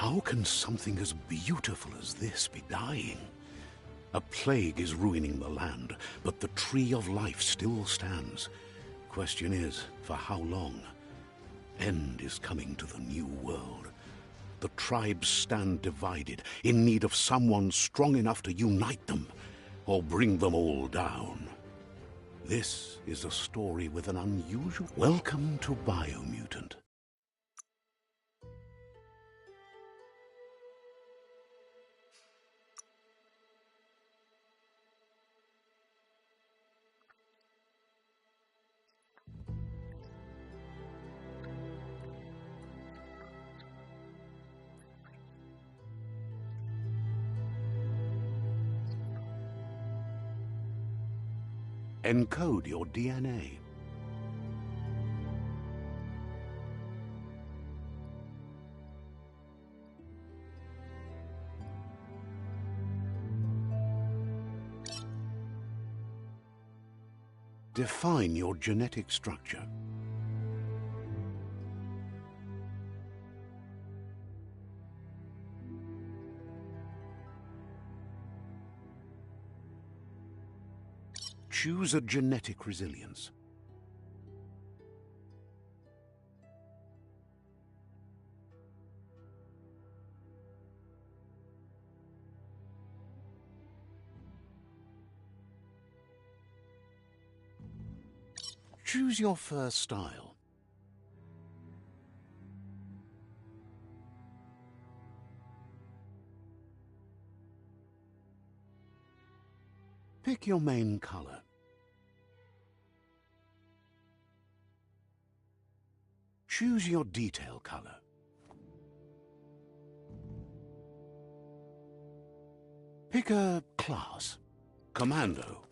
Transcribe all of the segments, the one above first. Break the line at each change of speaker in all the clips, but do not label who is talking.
How can something as beautiful as this be dying? A plague is ruining the land, but the tree of life still stands. Question is, for how long? End is coming to the new world. The tribes stand divided, in need of someone strong enough to unite them, or bring them all down. This is a story with an unusual... Welcome to Biomutant. Encode your DNA. Define your genetic structure. Choose a genetic resilience. Choose your first style. Pick your main color. Choose your detail color. Pick a class. Commando.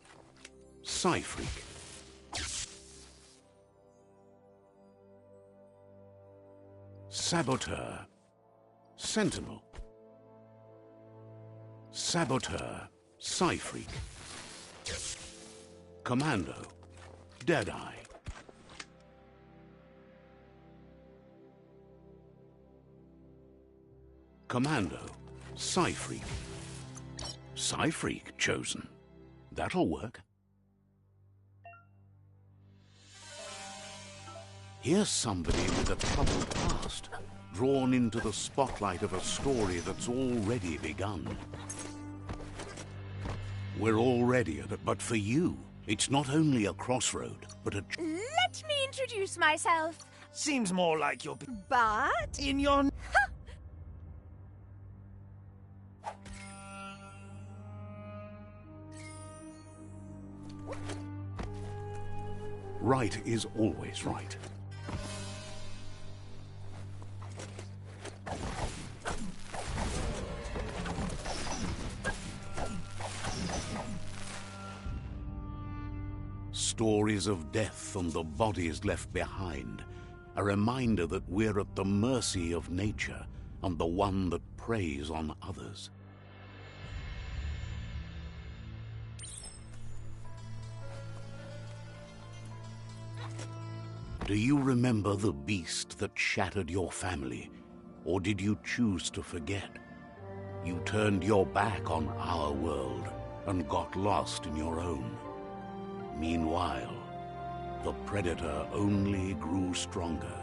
Pse5. Saboteur. Sentinel. Saboteur. Pse5. Commando. Deadeye. Commando. Pse5. Pse5 chosen. That'll work. Here's somebody with a troubled past, drawn into the spotlight of a story that's already begun. We're already at it, but for you, it's not only a crossroad, but a...
Let me introduce myself.
Seems more like you're...
But...
in your...
Right is always right. Stories of death and the bodies left behind, a reminder that we're at the mercy of nature and the one that preys on others. Do you remember the beast that shattered your family, or did you choose to forget? You turned your back on our world and got lost in your own. Meanwhile, the predator only grew stronger.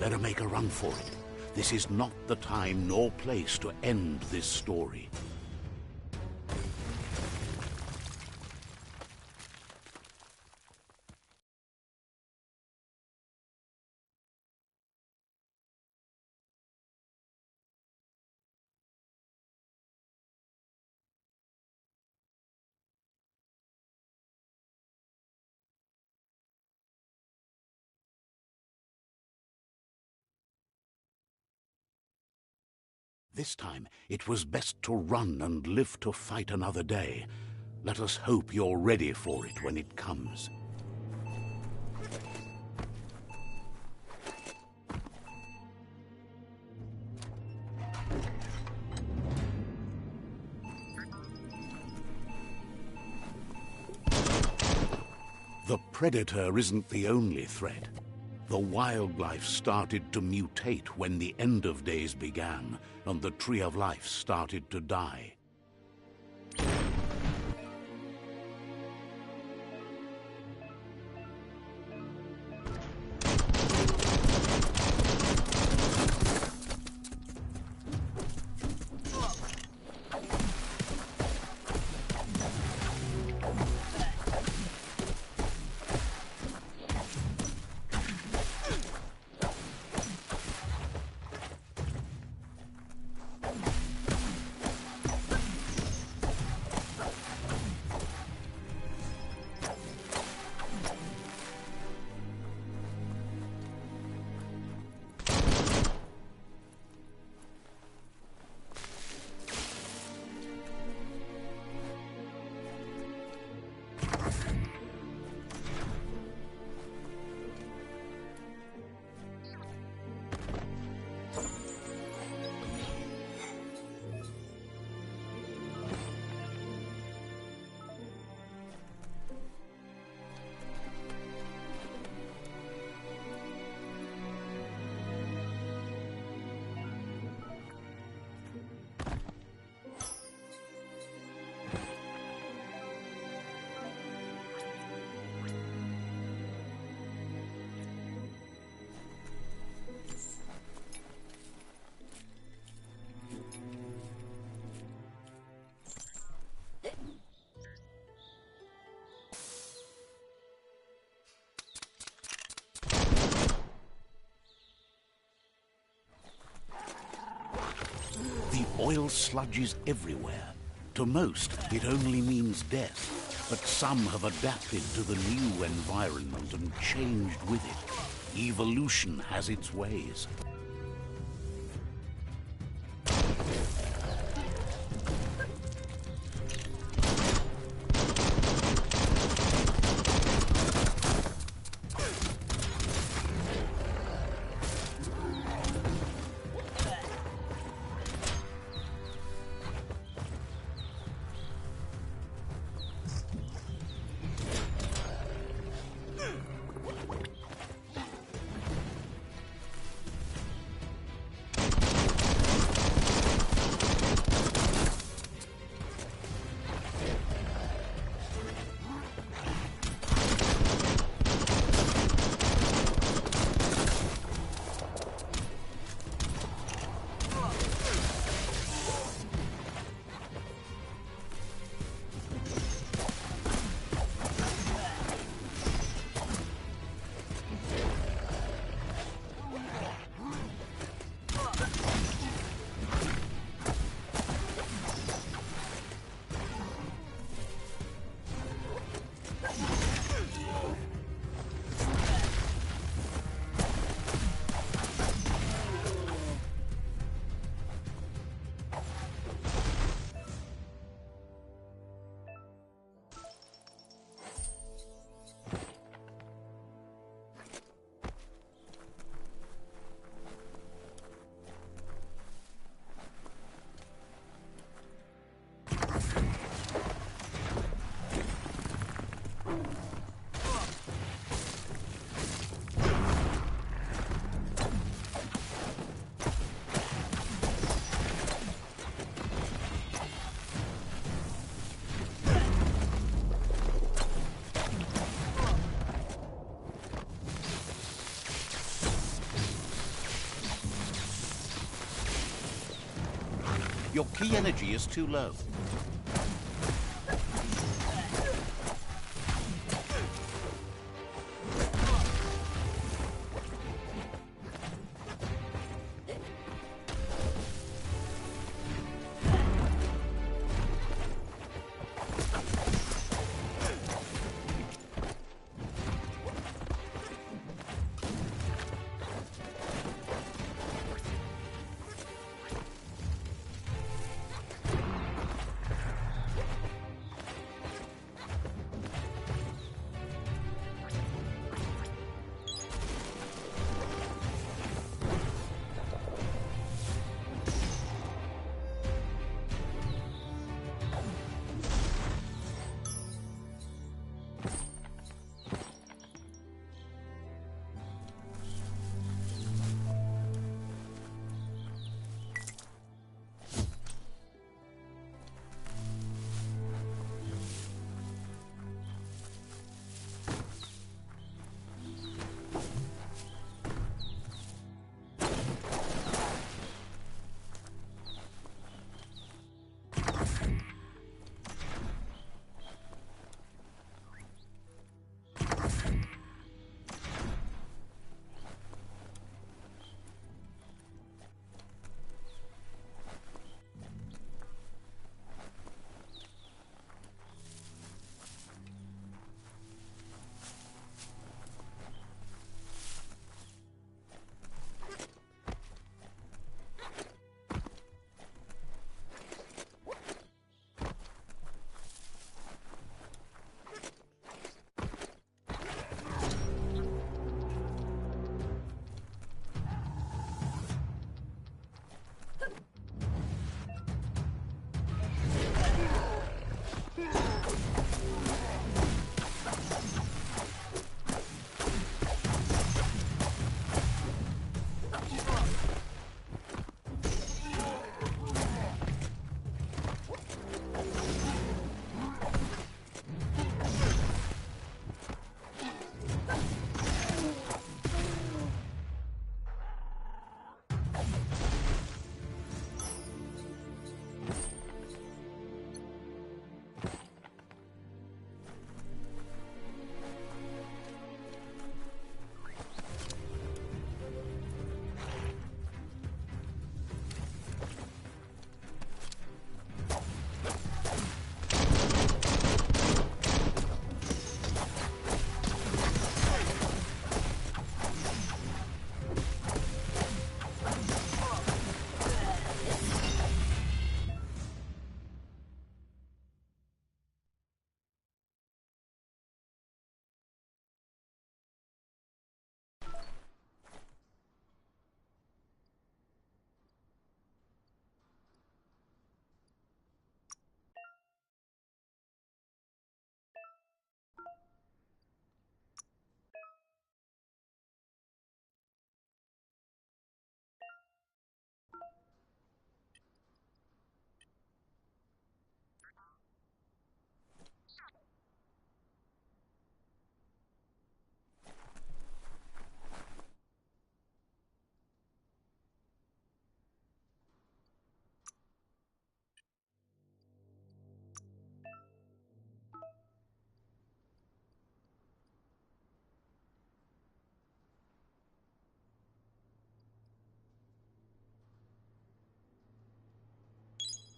Better make a run for it. This is not the time nor place to end this story. This time, it was best to run and live to fight another day. Let us hope you're ready for it when it comes. The predator isn't the only threat. The wildlife started to mutate when the end of days began, and the Tree of Life started to die. The oil sludges everywhere. To most, it only means death, but some have adapted to the new environment and changed with it. Evolution has its ways.
Your key energy is too low.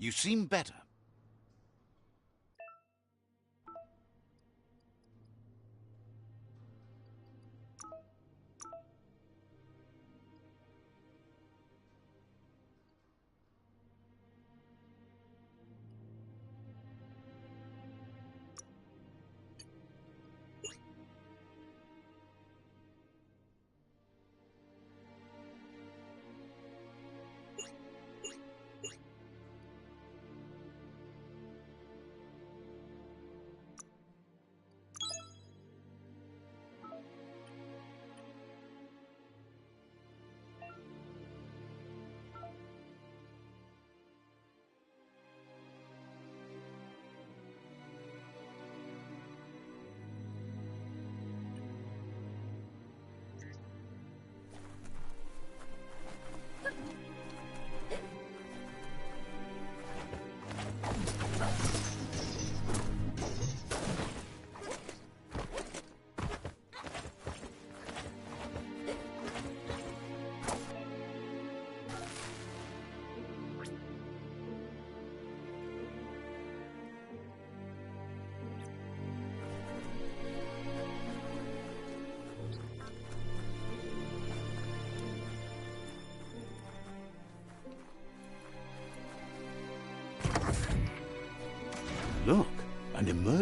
You seem better.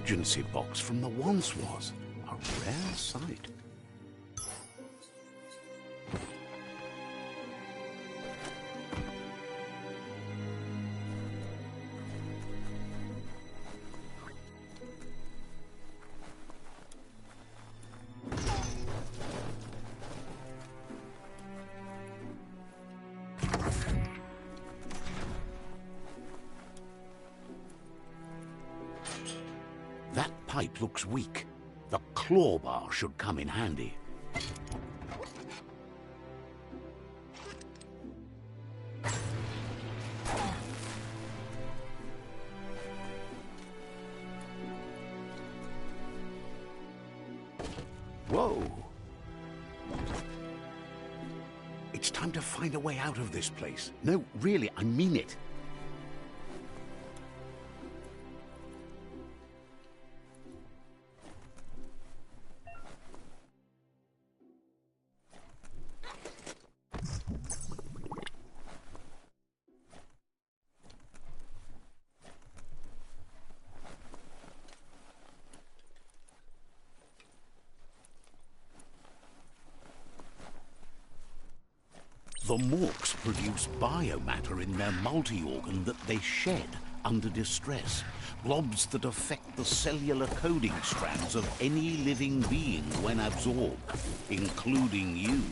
emergency box from the once was. A rare sight. That pipe looks weak. The claw bar should come in handy. Whoa! It's time to find a way out of this place. No, really, I mean it. The Morks produce biomatter in their multi-organ that they shed under distress. Blobs that affect the cellular coding strands of any living being when absorbed, including you.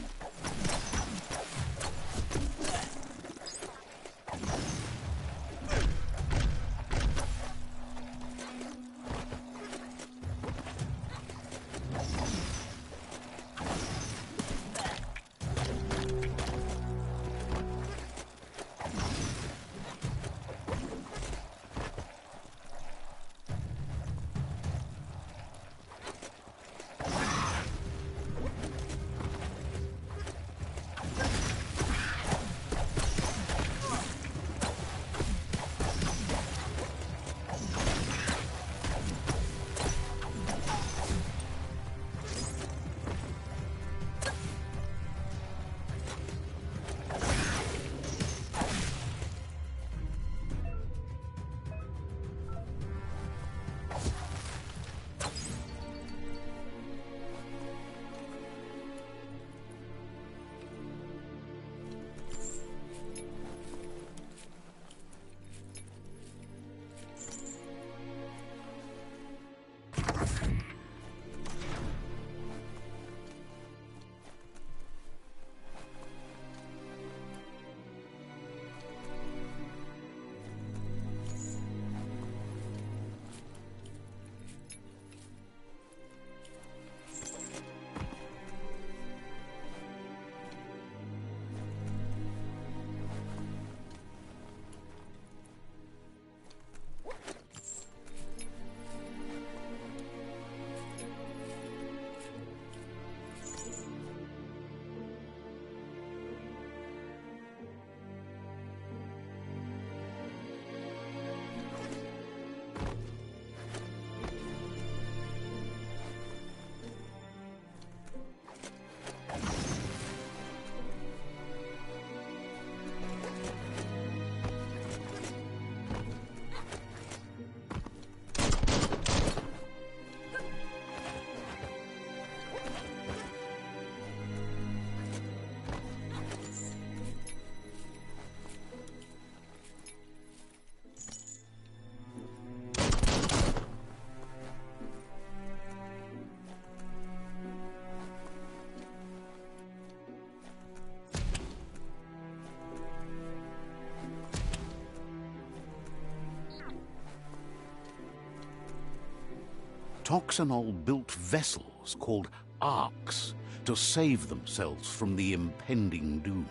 Toxanol built vessels called arks to save themselves from the impending doom.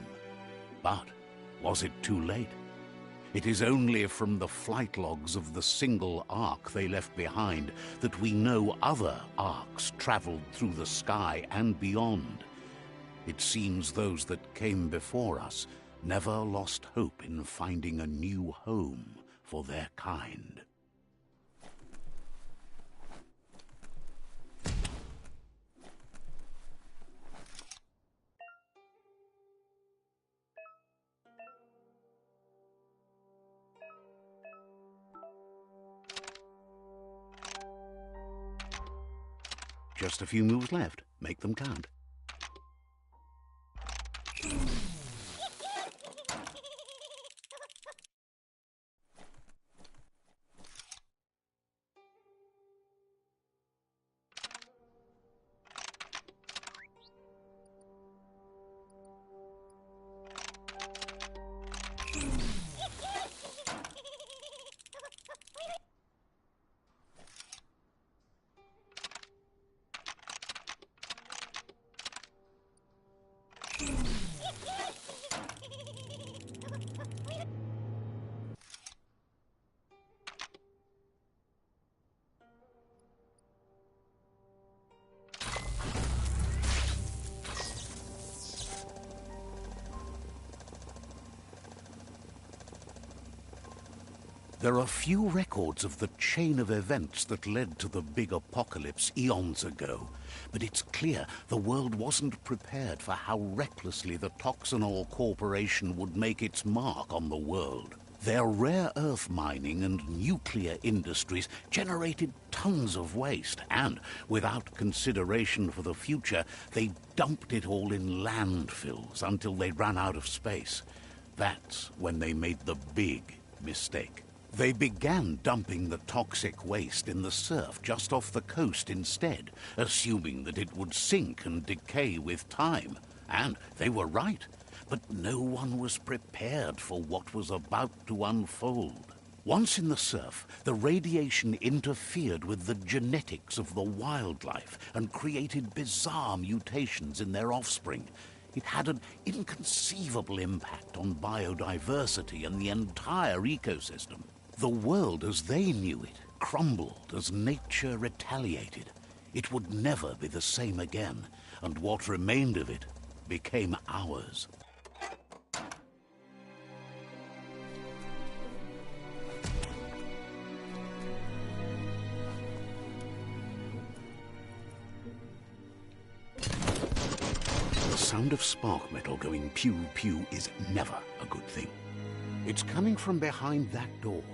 But was it too late? It is only from the flight logs of the single ark they left behind that we know other arks traveled through the sky and beyond. It seems those that came before us never lost hope in finding a new home for their kind. Just a few moves left. Make them count. There are few records of the chain of events that led to the big apocalypse eons ago, but it's clear the world wasn't prepared for how recklessly the Toxanol Corporation would make its mark on the world. Their rare earth mining and nuclear industries generated tons of waste, and, without consideration for the future, they dumped it all in landfills until they ran out of space. That's when they made the big mistake. They began dumping the toxic waste in the surf just off the coast instead, assuming that it would sink and decay with time. And they were right. But no one was prepared for what was about to unfold. Once in the surf, the radiation interfered with the genetics of the wildlife and created bizarre mutations in their offspring. It had an inconceivable impact on biodiversity and the entire ecosystem. The world as they knew it crumbled as nature retaliated. It would never be the same again, and what remained of it became ours. The sound of spark metal going pew-pew is never a good thing. It's coming from behind that door.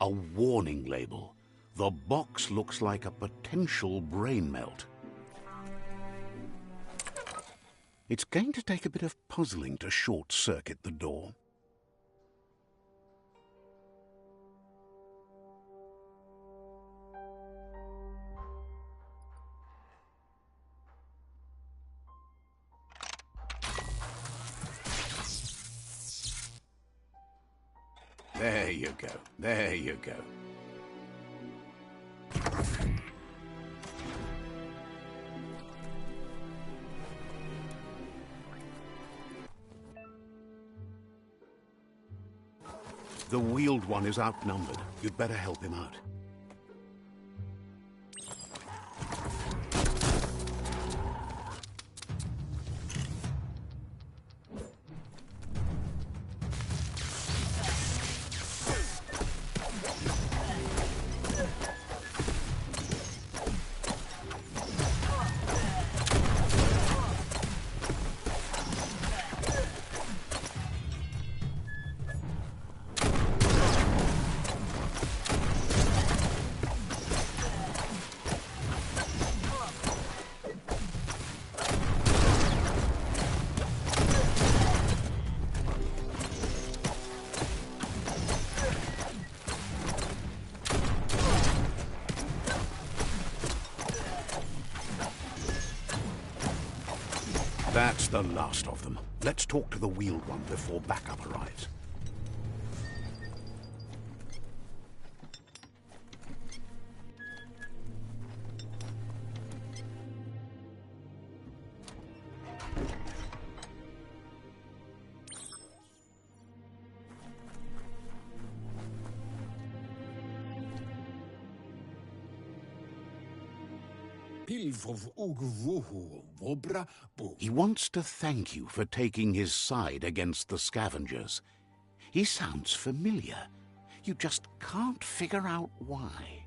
A warning label. The box looks like a potential brain melt. It's going to take a bit of puzzling to short-circuit the door. There you go. There you go. The wheeled one is outnumbered. You'd better help him out. That's the last of them. Let's talk to the wheeled one before backup arrives. He wants to thank you for taking his side against the scavengers. He sounds familiar. You just can't figure out why.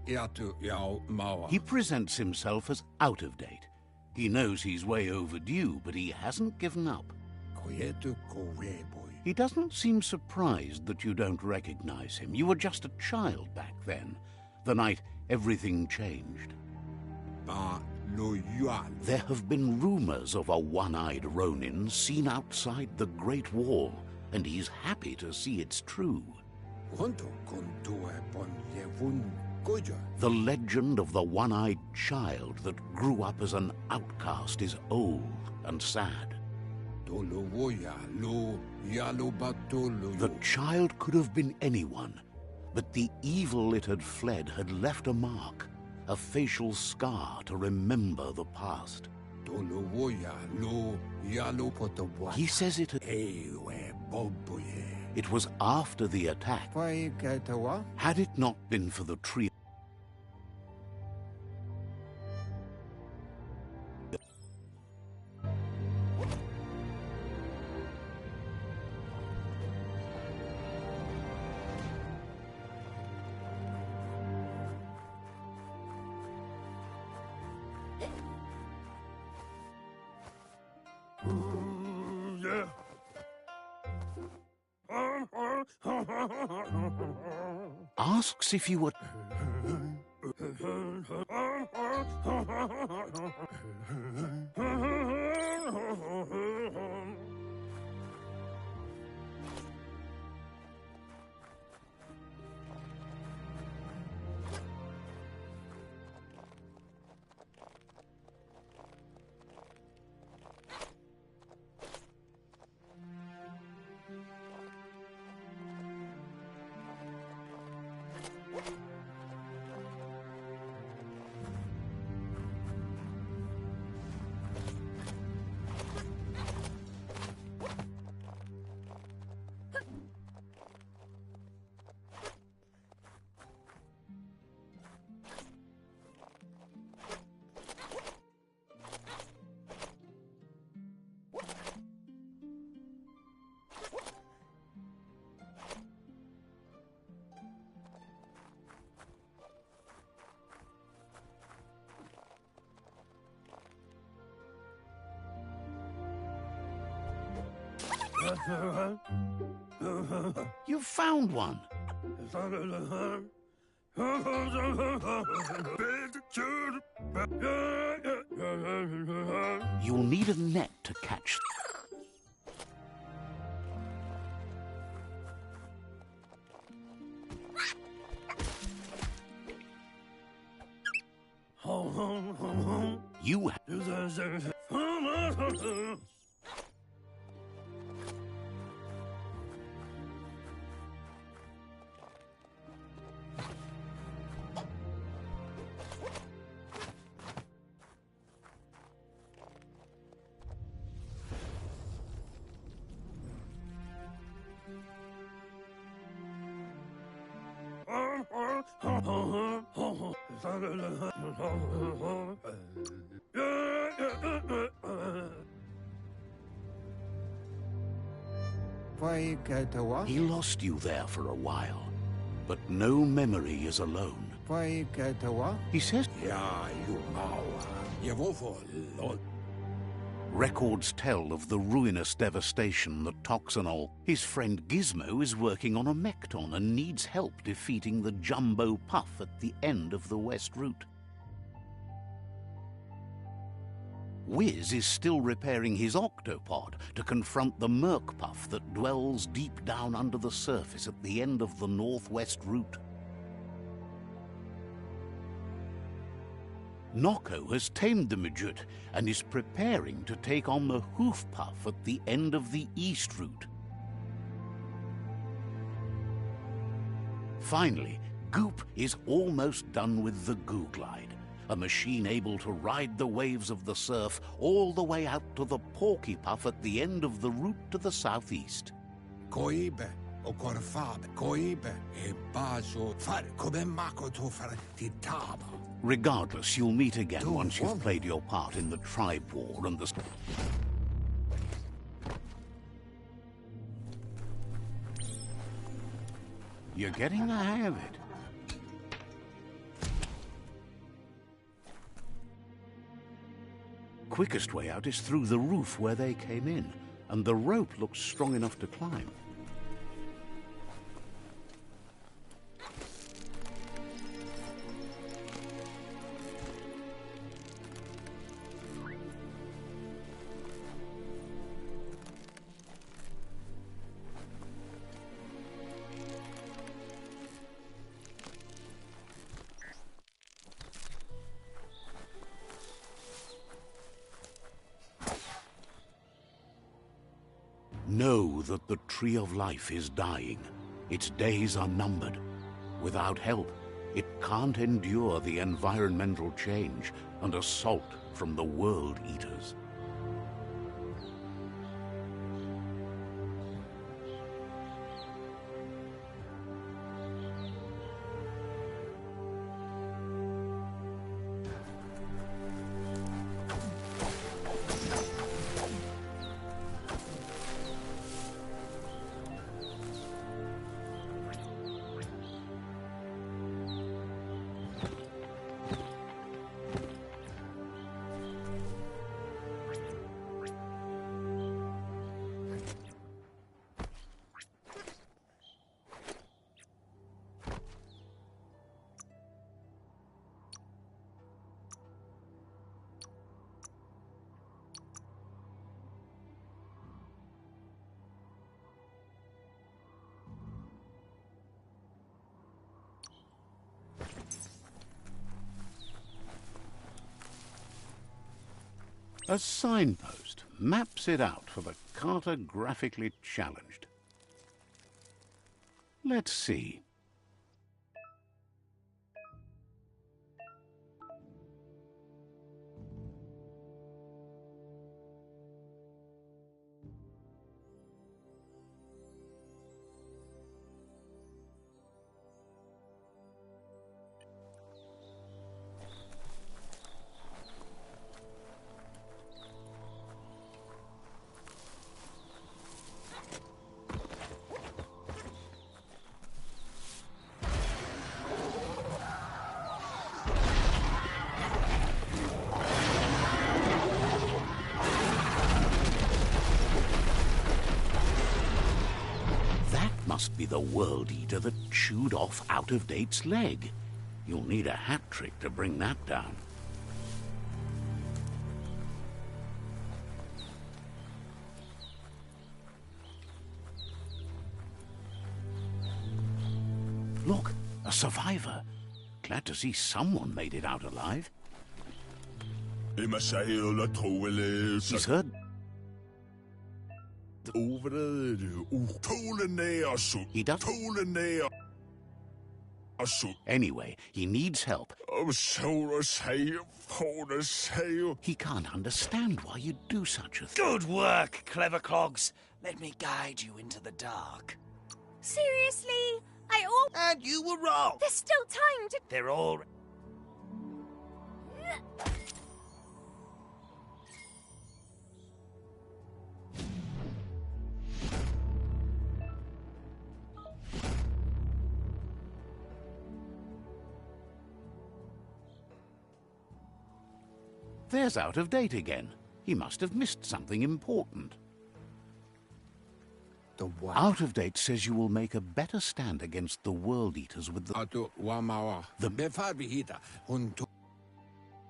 He presents himself as out of date. He knows he's way overdue, but he hasn't given up. He doesn't seem surprised that you don't recognize him. You were just a child back then, the night everything changed. There have been rumors of a one-eyed Ronin seen outside the Great Wall, and he's happy to see it's true. The legend of the one-eyed child that grew up as an outcast is old and sad. The child could have been anyone, but the evil it had fled had left a mark, a facial scar to remember the past. He says it was after the attack. Had it not been for the tree, asks if you were... You found one. You'll need a net to catch. You He lost you there for a while, but no memory is alone. He says records tell of the ruinous devastation that Toxanol. His friend Gizmo is working on a Mekton and needs help defeating the Jumbo Puff at the end of the West Route. Wiz is still repairing his octopod to confront the Merc Puff that dwells deep down under the surface at the end of the Northwest Route. Nocco has tamed the Midget and is preparing to take on the Hoof Puff at the end of the East Route. Finally, Goop is almost done with the Goo Glide, a machine able to ride the waves of the surf all the way out to the Porky Puff at the end of the route to the southeast. Regardless, you'll meet again once you've played your part in the tribe war and the... You're getting the hang of it. Quickest way out is through the roof where they came in, and the rope looks strong enough to climb. know that the Tree of Life is dying. Its days are numbered. Without help, it can't endure the environmental change and assault from the World Eaters. A signpost maps it out for the cartographically challenged. Let's see. Must be the World Eater that chewed off Out-of-Date's leg. You'll need a hat trick to bring that down. Look, a survivor. Glad to see someone made it out alive. He's heard. He does. Anyway, he needs help. He can't understand why you'd do such a thing.
Good work, clever clogs. Let me guide you into the dark.
Seriously?
And you were wrong.
There's still time to...
They're all...
There's Out-of-Date again. He must have missed something important. Out-of-Date says you will make a better stand against the World Eaters with the...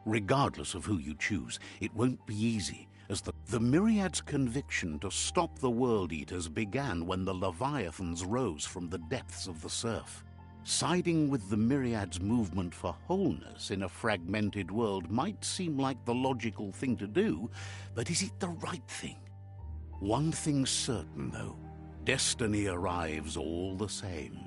Regardless of who you choose, it won't be easy, as the Myriad's conviction to stop the World Eaters began when the Leviathans rose from the depths of the surf. Siding with the Myriad's movement for wholeness in a fragmented world might seem like the logical thing to do, but is it the right thing? One thing's certain, though. Destiny arrives all the same.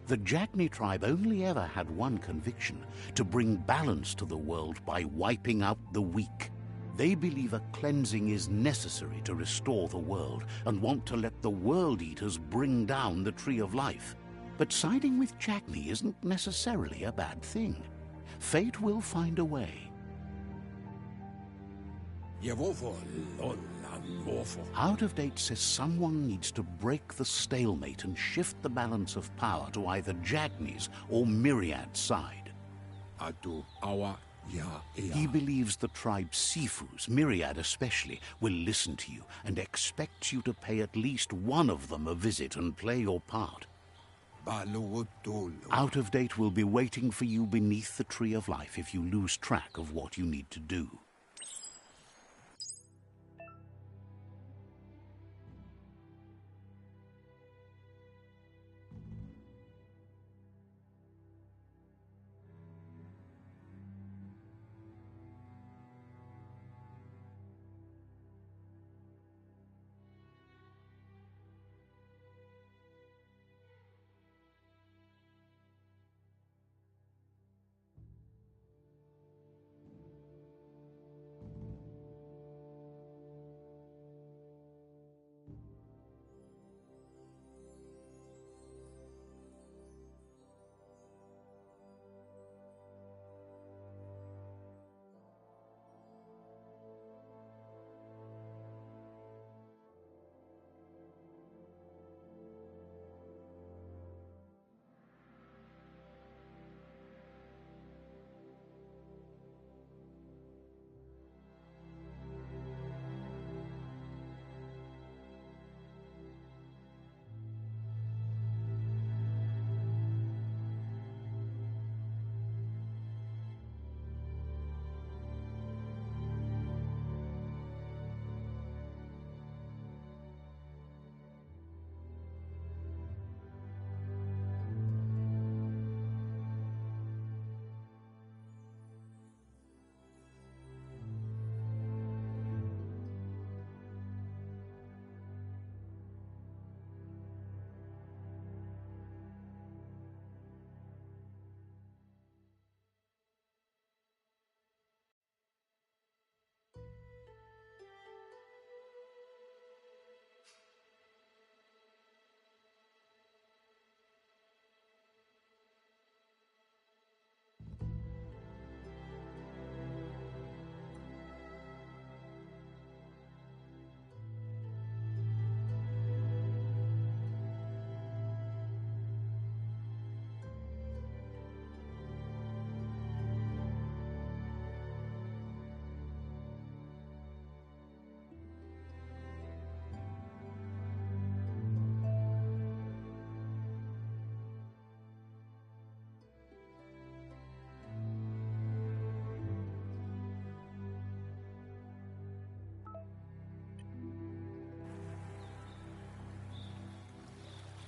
The Jagni tribe only ever had one conviction: to bring balance to the world by wiping out the weak. They believe a cleansing is necessary to restore the world and want to let the World Eaters bring down the Tree of Life. But siding with Jagni isn't necessarily a bad thing. Fate will find a way. Out-of-Date says someone needs to break the stalemate and shift the balance of power to either Jagni's or Myriad's side. He believes the tribe Pse5, Myriad especially, will listen to you and expects you to pay at least one of them a visit and play your part. Out-of-Date will be waiting for you beneath the Tree of Life if you lose track of what you need to do.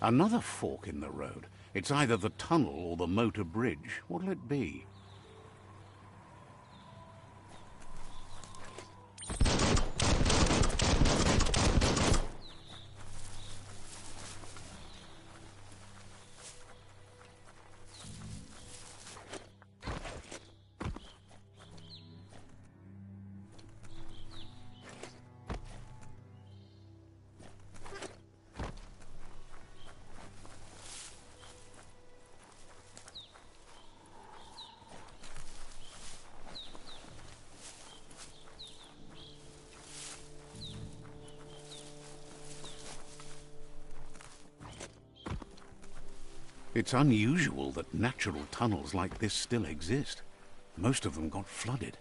Another fork in the road. It's either the tunnel or the motor bridge. What'll it be? It's unusual that natural tunnels like this still exist. Most of them got flooded.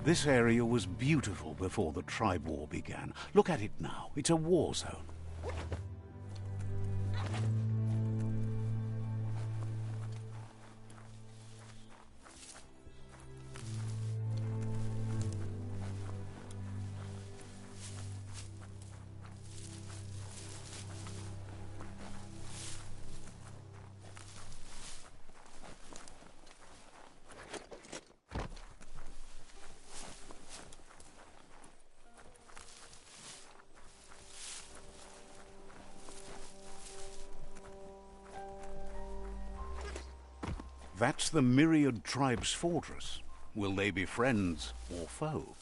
This area was beautiful before the tribe war began. Look at it now. It's a war zone. That's the Myriad Tribe's fortress. Will they be friends or foe?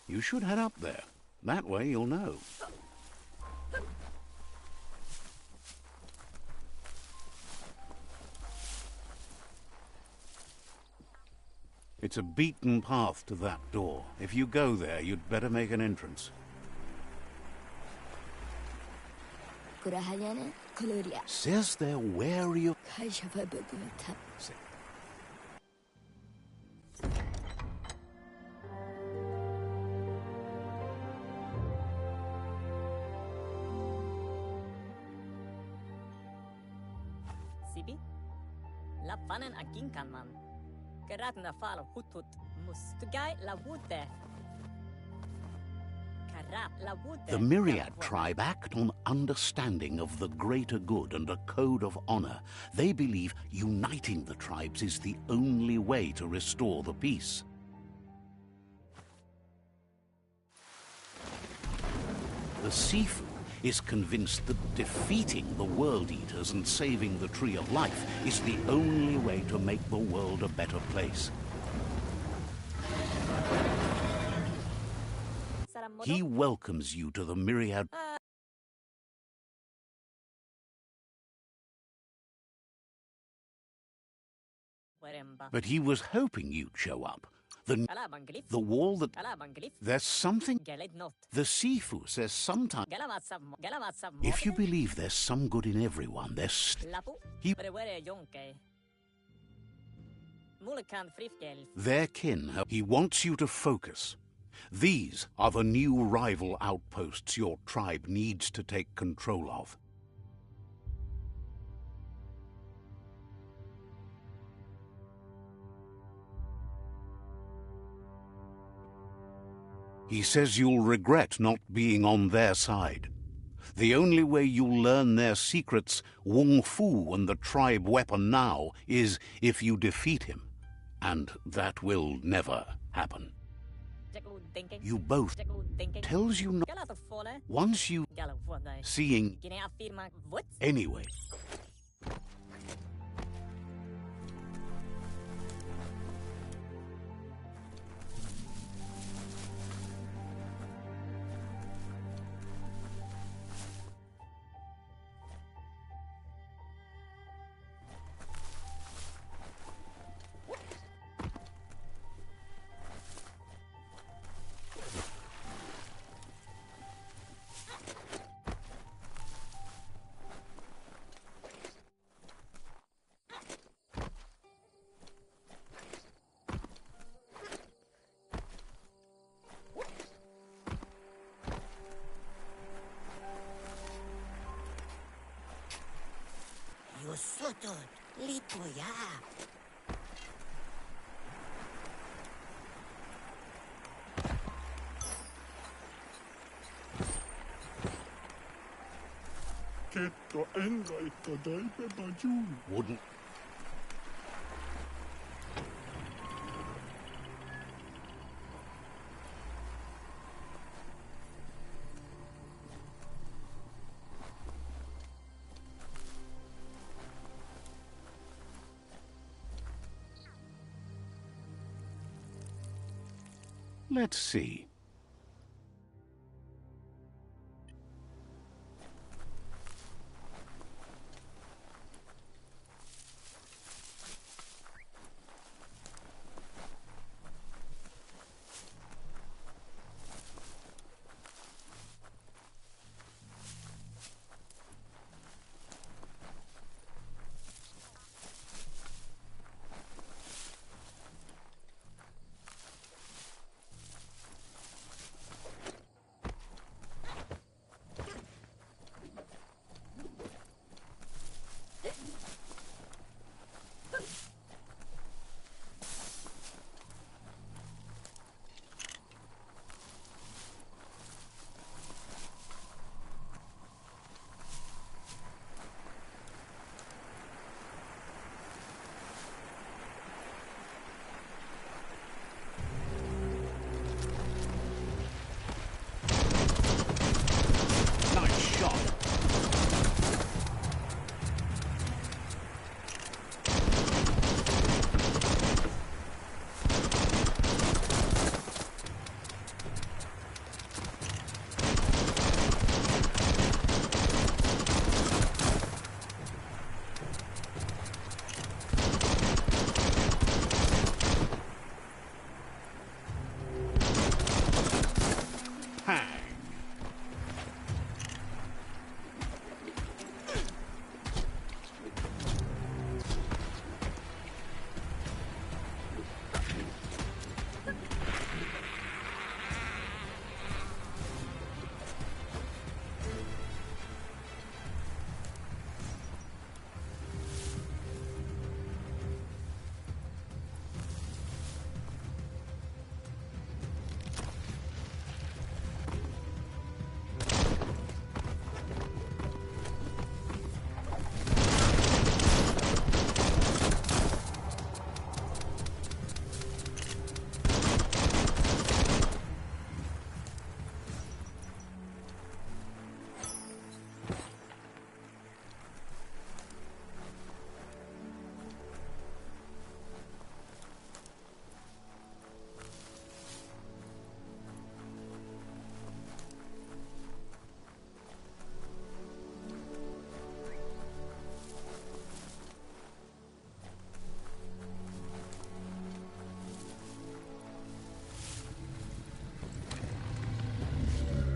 You should head up there. That way you'll know. It's a beaten path to that door. If you go there, you'd better make an entrance. Says they're wary of...
tipi. La fanen aginkan man. Geratna fal hutut mus. Tugai la wute. Karap la wute.
The Myriad tribe act on understanding of the greater good and a code of honor. They believe uniting the tribes is the only way to restore the peace. The Pse5 is convinced that defeating the World Eaters and saving the Tree of Life is the only way to make the world a better place. He welcomes you to the Myriad. But he was hoping you'd show up. The wall that... There's something... The Pse5 says sometimes... If you believe there's some good in everyone, there's... Their kin. He wants you to focus. These are the new rival outposts your tribe needs to take control of. He says you'll regret not being on their side. The only way you'll learn their secrets, Wung Fu and the tribe weapon now, is if you defeat him. And that will never happen. You both tells you not. Once you seeing anyway.
Sutod, lituja.
Ketto engaitto daipe bajun.
Wouldn't. Let's see.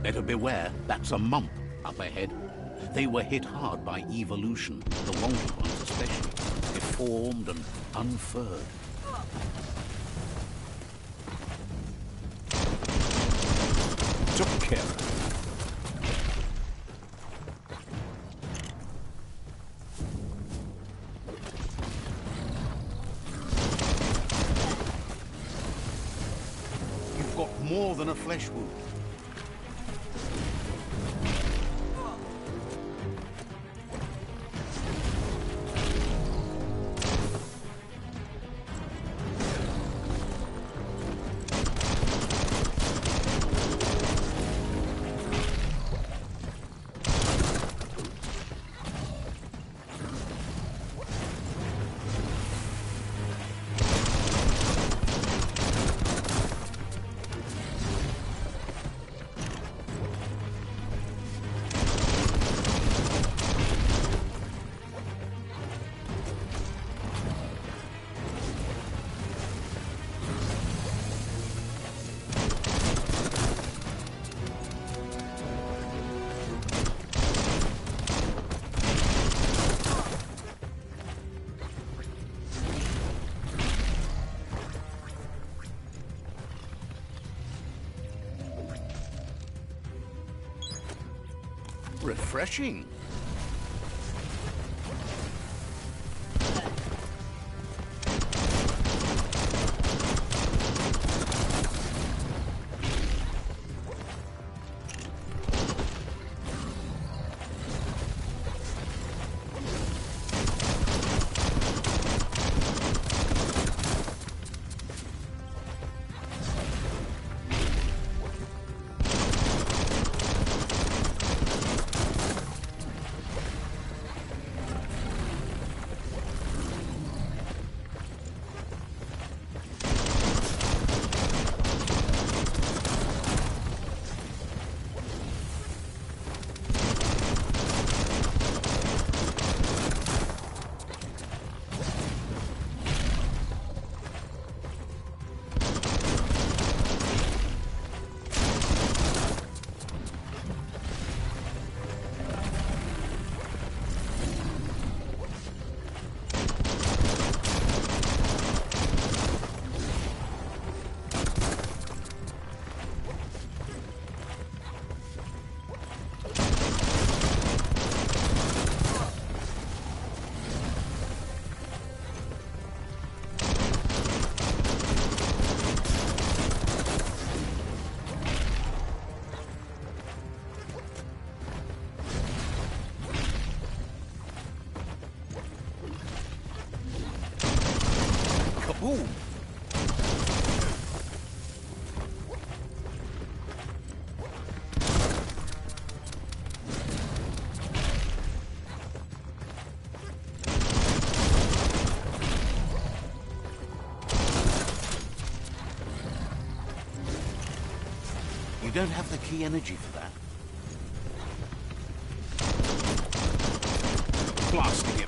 Better beware, that's a mump up ahead. They were hit hard by evolution, the wonky ones especially, deformed and unfurred. Took care of it. You've got more than a flesh wound. Refreshing. Kaboom! You don't have the key energy for that. Blasting it.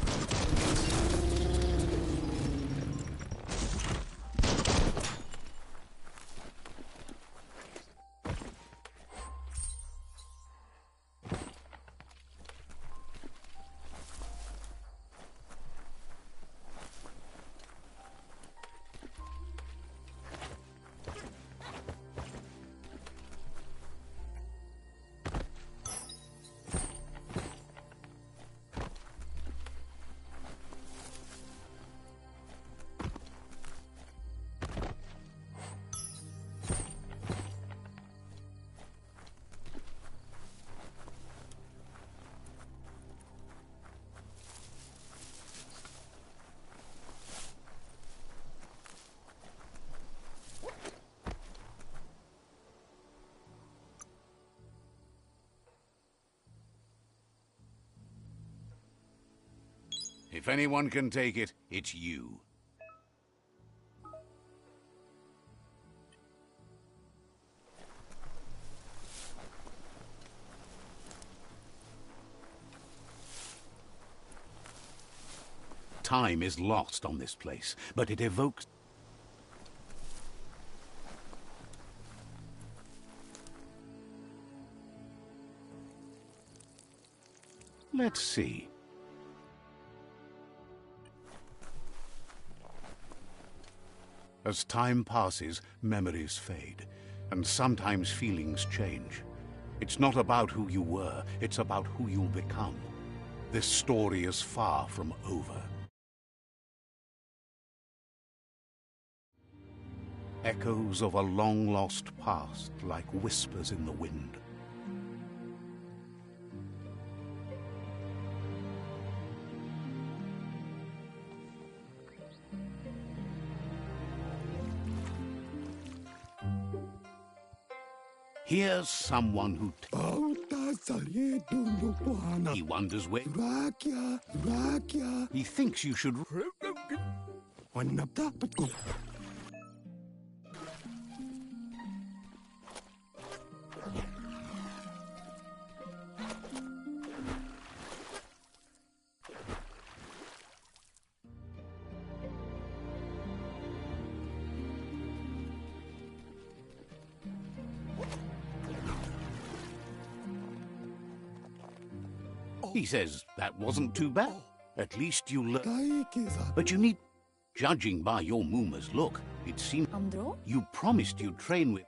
If anyone can take it, it's you. Time is lost on this place, but it evokes... Let's see. As time passes, memories fade, and sometimes feelings change. It's not about who you were, it's about who you'll become. This story is far from over. Echoes of a long-lost past, like whispers in the wind. Here's someone who he wonders where he thinks you should. He says that wasn't too bad. At least you learn. But you need... Judging by your Mooma's look, it seems you promised you'd train with...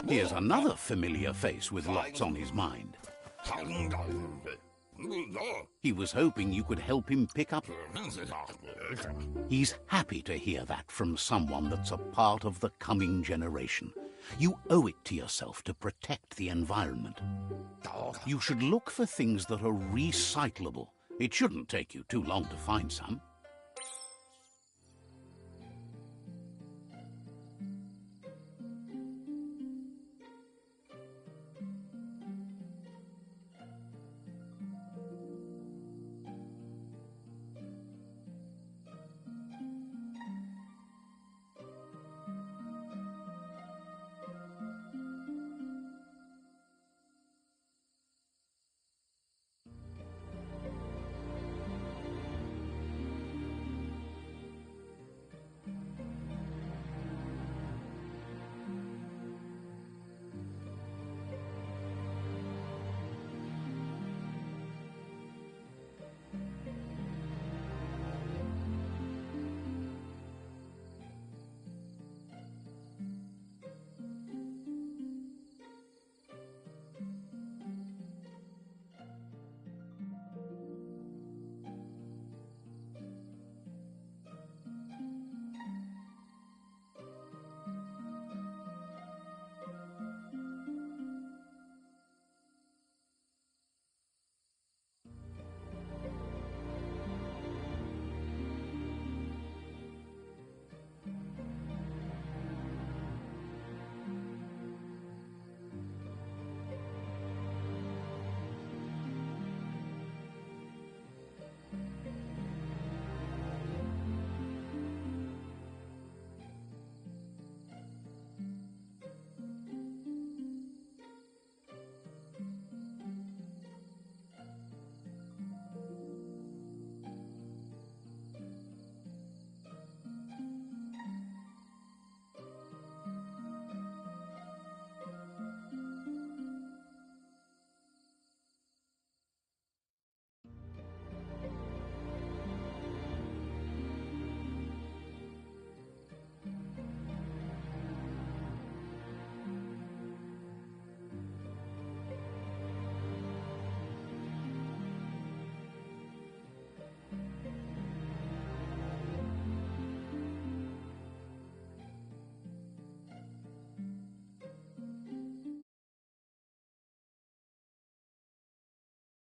Here's another familiar face with lots on his mind. He was hoping you could help him pick up... He's happy to hear that from someone that's a part of the coming generation. You owe it to yourself to protect the environment. You should look for things that are recyclable. It shouldn't take you too long to find some.